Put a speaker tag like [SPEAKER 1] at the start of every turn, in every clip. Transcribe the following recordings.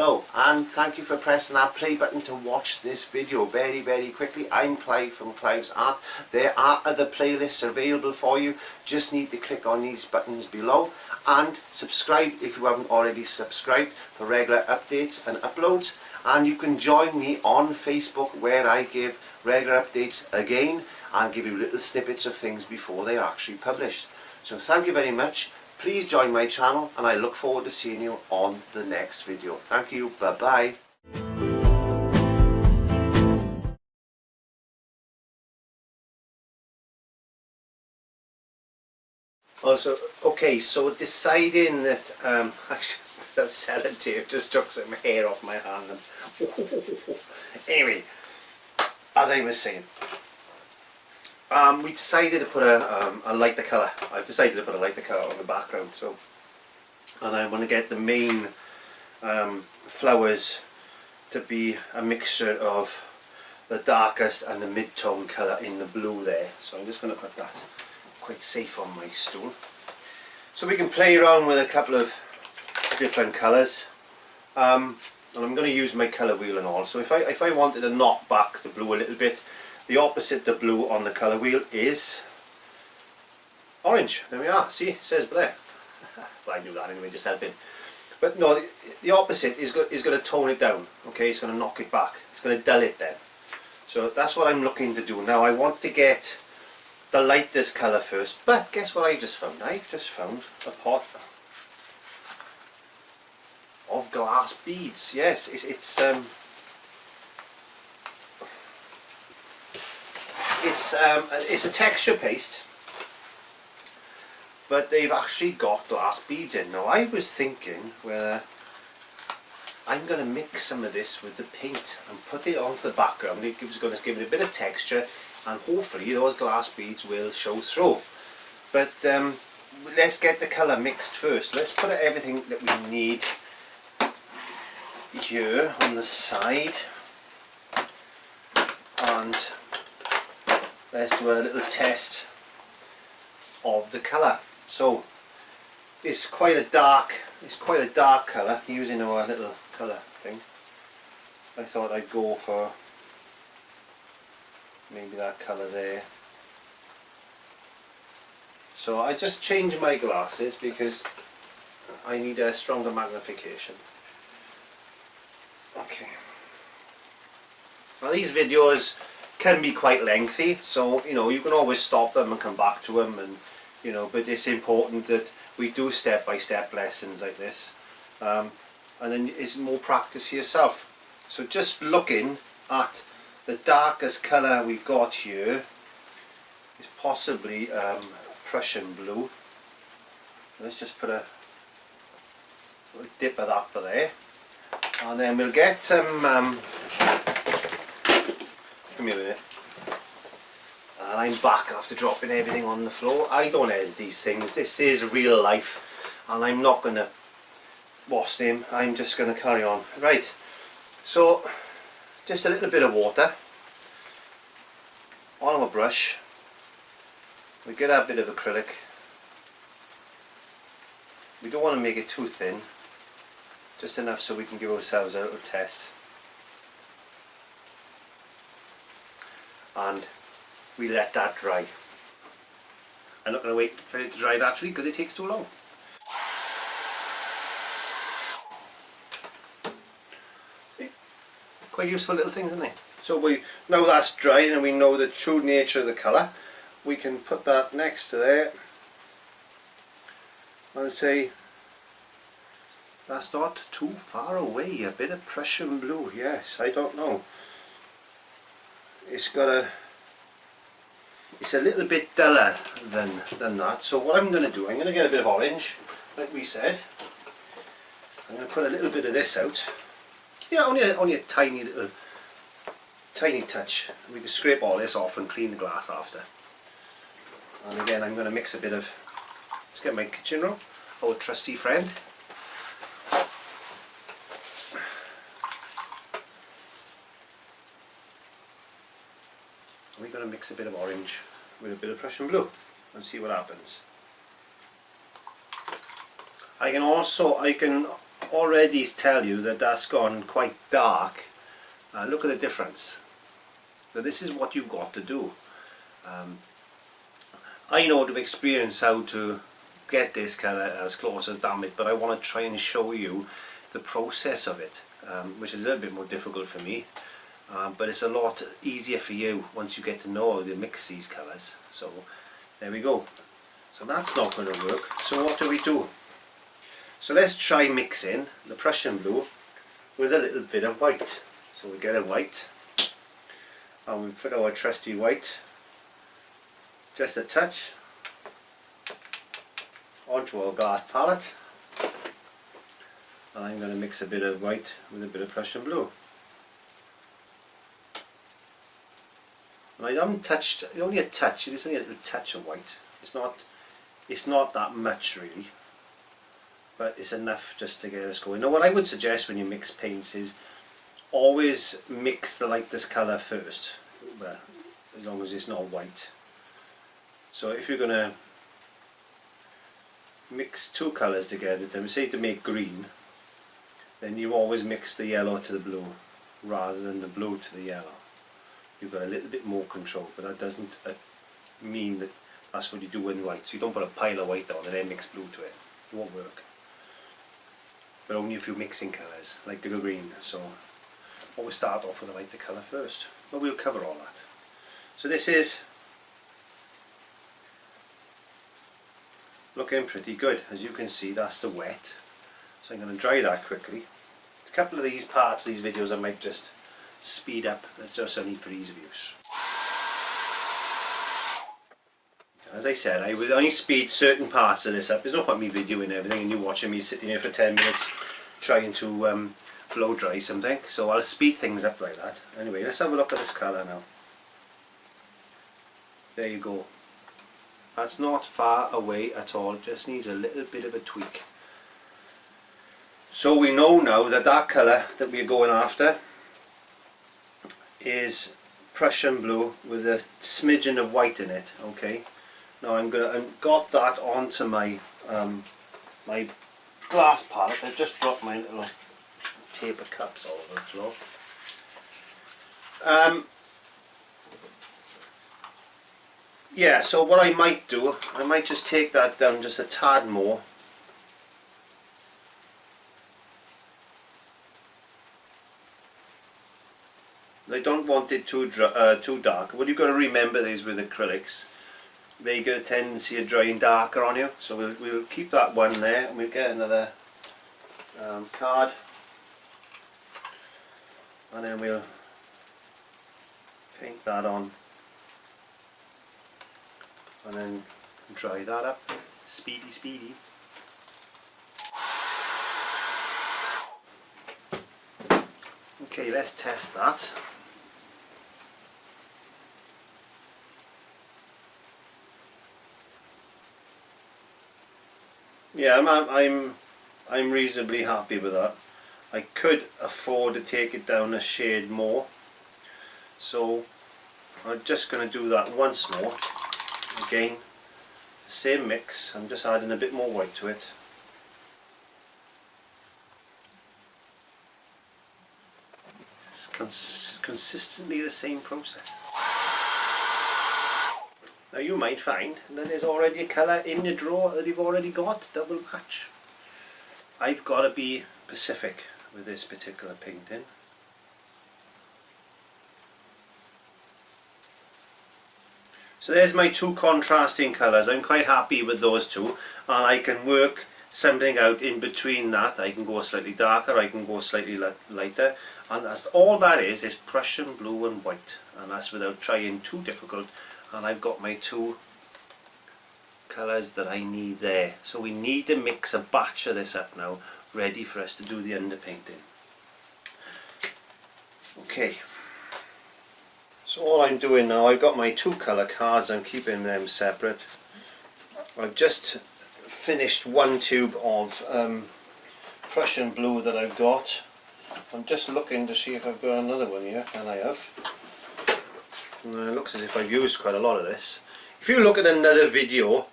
[SPEAKER 1] Hello, and thank you for pressing that play button to watch this video very quickly. I'm Clive from Clive's Art. There are other playlists available for you. Just need to click on these buttons below and subscribe if you haven't already subscribed for regular updates and uploads. And you can join me on Facebook where I give regular updates again and give you little snippets of things before they are actually published. So thank you very much. Please join my channel and I look forward to seeing you on the next video. Thank you. Bye bye. Also, okay, so deciding that actually sellotape just took some hair off my hand. Anyway, as I was saying, we decided to put a lighter colour. I've decided to put a lighter colour on the background. So, and I want to get the main flowers to be a mixture of the darkest and the mid-tone colour in the blue there. So I'm just going to put that quite safe on my stool. So we can play around with a couple of different colours. And I'm going to use my colour wheel and all. So if I wanted to knock back the blue a little bit, the opposite the blue on the colour wheel is orange. There we are. See, it says there. Well, I knew that anyway, just helping. But no, the opposite is going to tone it down. Okay, it's going to knock it back. It's going to dull it then. So that's what I'm looking to do. Now I want to get the lightest colour first. But guess what I just found? I've just found a pot of glass beads. Yes, it's a texture paste, but they've actually got glass beads in. Now I was thinking whether I'm going to mix some of this with the paint and put it onto the background. It's going to give it a bit of texture and hopefully those glass beads will show through. But let's get the colour mixed first. Let's put everything that we need here on the side and let's do a little test of the colour. So it's quite a dark colour using our little colour thing. I thought I'd go for maybe that colour there. So I just changed my glasses because I need a stronger magnification. Okay. Now these videos can be quite lengthy, so you know you can always stop them and come back to them, and you know, but it's important that we do step-by-step lessons like this, and then it's more practice for yourself. So just looking at the darkest colour we've got here is possibly Prussian blue. Let's just put a little dip of that there, and then we'll get some come here a minute. And I'm back after dropping everything on the floor. I don't edit these things. This is real life and I'm not going to wash them. I'm just going to carry on. Right, so just a little bit of water on our brush. We get a bit of acrylic. We don't want to make it too thin, just enough so we can give ourselves a little test. And we let that dry. I'm not going to wait for it to dry naturally because it takes too long. See? Quite useful little things, isn't they? So now that's dry and we know the true nature of the colour, we can put that next to there and say that's not too far away. A bit of Prussian blue, yes, I don't know. It's a little bit duller than that. So what I'm going to do, I'm going to get a bit of orange, like we said. I'm going to put a little bit of this out. Yeah, only a tiny touch. We can scrape all this off and clean the glass after. And again, I'm going to mix a bit of. Let's get my kitchen roll, our trusty friend. We're going to mix a bit of orange with a bit of Prussian blue and see what happens. I can already tell you that that's gone quite dark. Look at the difference. So this is what you've got to do. I know out of experience how to get this colour as close as damn it, but I want to try and show you the process of it, which is a little bit more difficult for me, but it's a lot easier for you once you get to know how to mix these colours. So there we go. So that's not going to work. So what do? So let's try mixing the Prussian blue with a little bit of white. So we get a white, and we put our trusty white, just a touch, onto our glass palette, and I'm going to mix a bit of white with a bit of Prussian blue. And I haven't touched, only a touch, it is only a little touch of white. It's not that much really, but it's enough just to get us going. Now what I would suggest when you mix paints is always mix the lightest colour first, well, as long as it's not white. So if you're going to mix two colours together, then say to make green, then you always mix the yellow to the blue rather than the blue to the yellow. You've got a little bit more control, but that doesn't mean that that's what you do in white. So you don't put a pile of white on and then mix blue to it. It won't work. But only if you're mixing colours, like the green. So always start off with a lighter colour first. But we'll cover all that. So this is looking pretty good. As you can see, that's the wet. So I'm going to dry that quickly. A couple of these parts, these videos, I might just speed up. That's just only for ease of use. As I said, I would only speed certain parts of this up. There's no point me videoing everything and you watching me sitting here for 10 minutes trying to blow dry something. So I'll speed things up like that. Anyway, let's have a look at this colour now. There you go. That's not far away at all. It just needs a little bit of a tweak. So we know now that that colour that we're going after is Prussian blue with a smidgen of white in it. Okay. Now I've got that onto my my glass palette. I've just dropped my little paper cups all over the floor. Yeah, so what I might do, I might just take that down just a tad more. I don't want it too dark. What you've got to remember is with acrylics, they get a tendency of drying darker on you. So we'll keep that one there, and we'll get another card, and then we'll paint that on, and then dry that up. Speedy, speedy. Okay, let's test that. Yeah, I'm reasonably happy with that. I could afford to take it down a shade more, so I'm just going to do that once more. Again, the same mix. I'm just adding a bit more white to it. It's consistently the same process. Now you might find that there's already a colour in your drawer that you've already got, double match. I've got to be specific with this particular painting. So there's my two contrasting colours. I'm quite happy with those two, and I can work something out in between that. I can go slightly darker, I can go slightly lighter, and that's all that is Prussian blue and white, and that's without trying too difficult. And I've got my two colours that I need there. So we need to mix a batch of this up now, ready for us to do the underpainting. Okay, so all I'm doing now, I've got my two colour cards, I'm keeping them separate. I've just finished one tube of Prussian blue that I've got. I'm just looking to see if I've got another one here, and I have. And it looks as if I've used quite a lot of this. If you look at another video,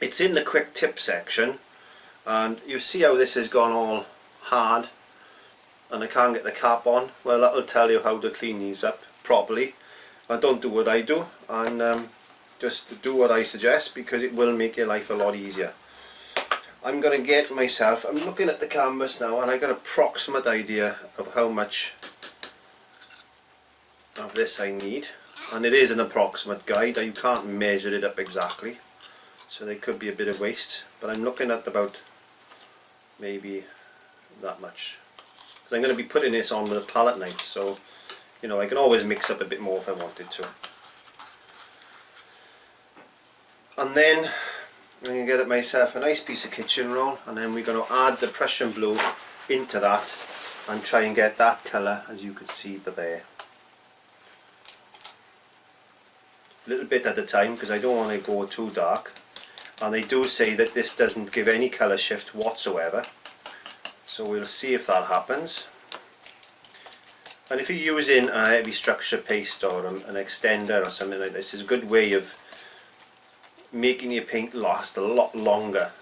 [SPEAKER 1] it's in the quick tip section, and you see how this has gone all hard and I can't get the cap on, well, that'll tell you how to clean these up properly. And don't do what I do, and just do what I suggest, because it will make your life a lot easier. I'm going to get myself, I'm looking at the canvas now, and I got an approximate idea of how much of this I need, and it is an approximate guide. You can't measure it up exactly, so there could be a bit of waste, but I'm looking at about maybe that much, because I'm going to be putting this on with a palette knife, so you know, I can always mix up a bit more if I wanted to. And then I'm going to get myself a nice piece of kitchen roll, and then we're going to add the Prussian blue into that and try and get that colour, as you can see by there. A little bit at a time, because I don't want to go too dark, and they do say that this doesn't give any colour shift whatsoever, so we'll see if that happens. And if you're using a heavy structure paste or an extender or something like this, it's a good way of making your paint last a lot longer,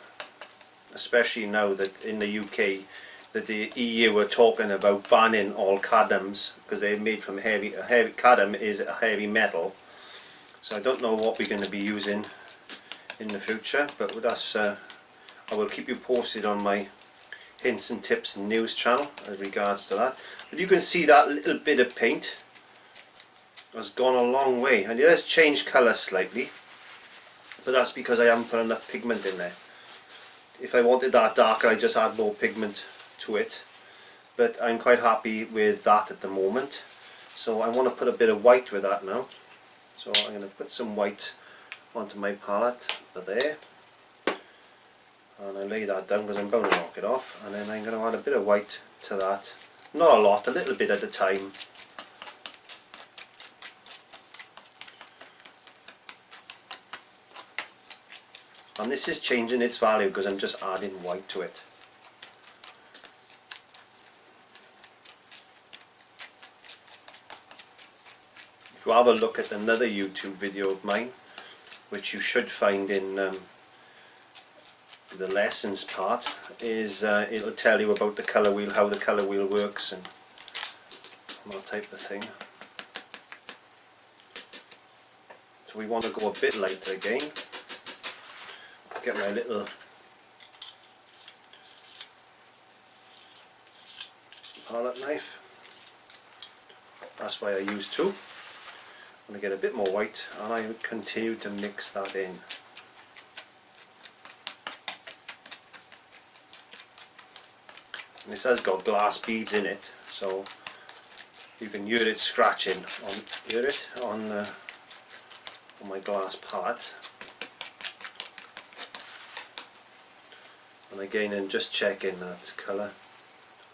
[SPEAKER 1] especially now that in the UK that the EU are talking about banning all cadmiums because they're made from heavy cadmium is a heavy metal. So I don't know what we're going to be using in the future, but with us, I will keep you posted on my hints and tips and news channel as regards to that. But you can see that little bit of paint has gone a long way, and it has changed colour slightly, but that's because I haven't put enough pigment in there. If I wanted that darker, I just add more pigment to it, but I'm quite happy with that at the moment. So I want to put a bit of white with that now, so I'm going to put some white onto my palette there, and I lay that down because I'm going to knock it off, and then I'm going to add a bit of white to that. Not a lot, a little bit at a time. And this is changing its value because I'm just adding white to it. If you have a look at another YouTube video of mine, which you should find in the lessons part, is it'll tell you about the colour wheel, how the colour wheel works and that type of thing. So we want to go a bit lighter again. Get my little palette knife. That's why I use two. I'm going to get a bit more white, and I would continue to mix that in. And this has got glass beads in it, so you can hear it scratching on my glass palette. And again, I'm just checking that colour.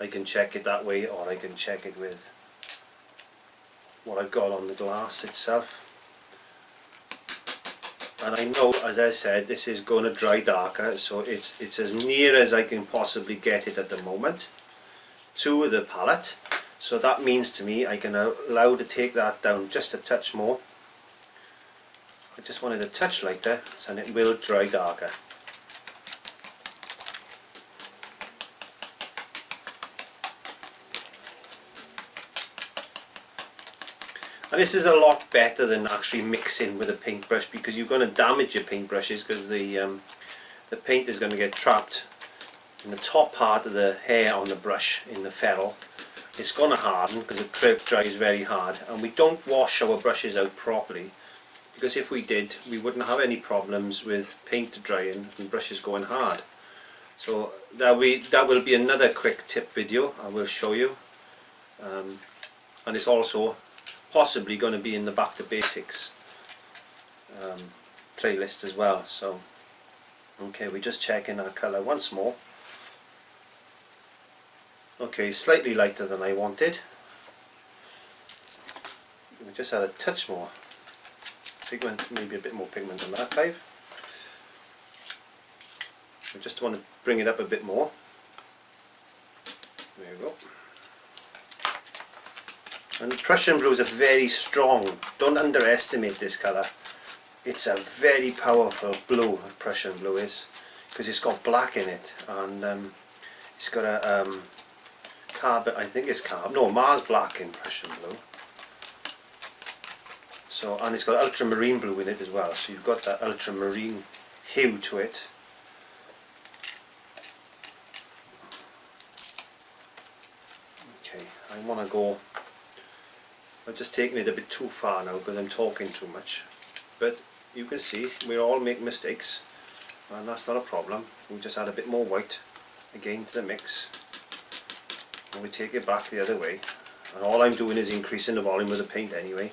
[SPEAKER 1] I can check it that way, or I can check it with what I've got on the glass itself. And I know, as I said, this is going to dry darker, so it's as near as I can possibly get it at the moment to the palette. So that means to me I can allow to take that down just a touch more. I just wanted a touch lighter, so it will dry darker. And this is a lot better than actually mixing with a paintbrush, because you're going to damage your paintbrushes, because the paint is going to get trapped in the top part of the hair on the brush in the ferrule. It's going to harden because acrylic dries very hard, and we don't wash our brushes out properly, because if we did, we wouldn't have any problems with paint drying and brushes going hard. So that will be another quick tip video I will show you, and it's also possibly going to be in the Back to Basics playlist as well. So okay, we're just checking our colour once more. Okay, slightly lighter than I wanted. We just add a touch more pigment, maybe a bit more pigment than that, Clive. I just want to bring it up a bit more. There we go. And Prussian blues are very strong. Don't underestimate this colour. It's a very powerful blue, Prussian blue is, because it's got black in it, and it's got a carbon, I think it's carbon, no, Mars Black in Prussian blue. So, and it's got ultramarine blue in it as well, so you've got that ultramarine hue to it. Okay, I want to go, I'm just taking it a bit too far now because I'm talking too much. But you can see we all make mistakes, and that's not a problem. We just add a bit more white again to the mix, and we take it back the other way. And all I'm doing is increasing the volume of the paint anyway,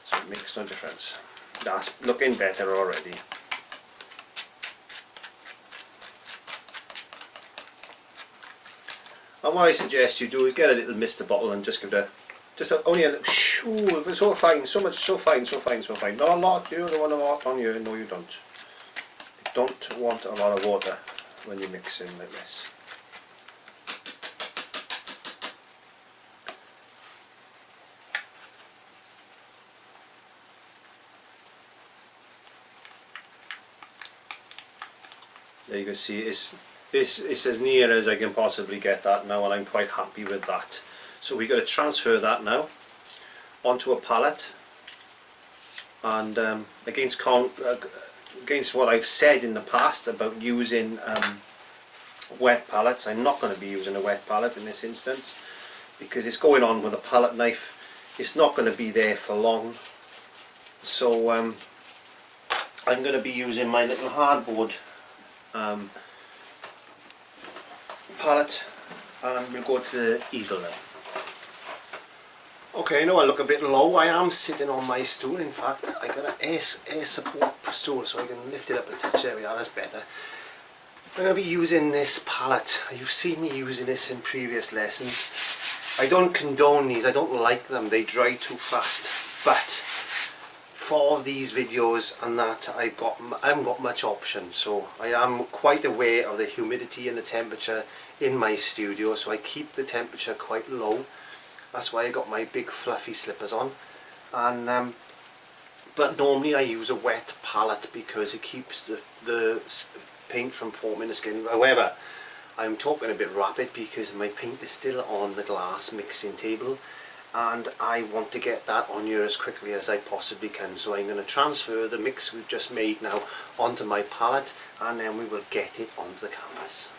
[SPEAKER 1] so it makes no difference. That's looking better already. And what I suggest you do is get a little mister bottle and just give it only a little shoo, so fine, so much, so fine, so fine, so fine. Not a lot, you don't want a lot on you, no you don't. You don't want a lot of water when you're mixing like this. There you can see it's as near as I can possibly get that now, and I'm quite happy with that. So we've got to transfer that now onto a palette, and against what I've said in the past about using wet palettes, I'm not going to be using a wet palette in this instance because it's going on with a palette knife. It's not going to be there for long, so I'm going to be using my little hardboard palette, and we'll go to the easel now. Okay, I know I look a bit low. I am sitting on my stool. In fact, I got an air support stool so I can lift it up a touch. There we are, that's better. I'm going to be using this palette. You've seen me using this in previous lessons. I don't condone these, I don't like them, they dry too fast. But for these videos and that, I haven't got much option, so I am quite aware of the humidity and the temperature in my studio, so I keep the temperature quite low. That's why I got my big fluffy slippers on. And but normally I use a wet palette because it keeps the paint from forming the skin. However, I'm talking a bit rapid because my paint is still on the glass mixing table, and I want to get that on here as quickly as I possibly can. So I'm going to transfer the mix we've just made now onto my palette, and then we will get it onto the canvas.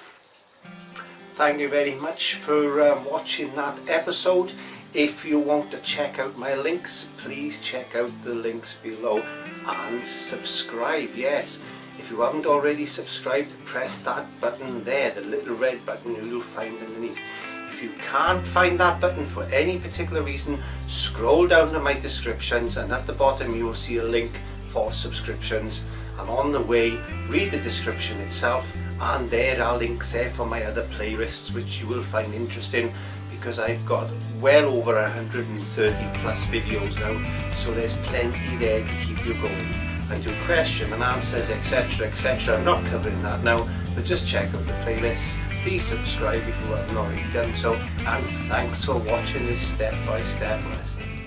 [SPEAKER 1] Thank you very much for watching that episode. If you want to check out my links, please check out the links below and subscribe. Yes, if you haven't already subscribed, press that button there, the little red button you'll find underneath. If you can't find that button for any particular reason, scroll down to my descriptions, and at the bottom you will see a link for subscriptions. And on the way, read the description itself, and there are links there for my other playlists which you will find interesting, because I've got well over 130 plus videos now, so there's plenty there to keep you going. And do question and answers, etc, etc. I'm not covering that now, but just check out the playlists. Please subscribe if you haven't already done so, and thanks for watching this step-by-step lesson.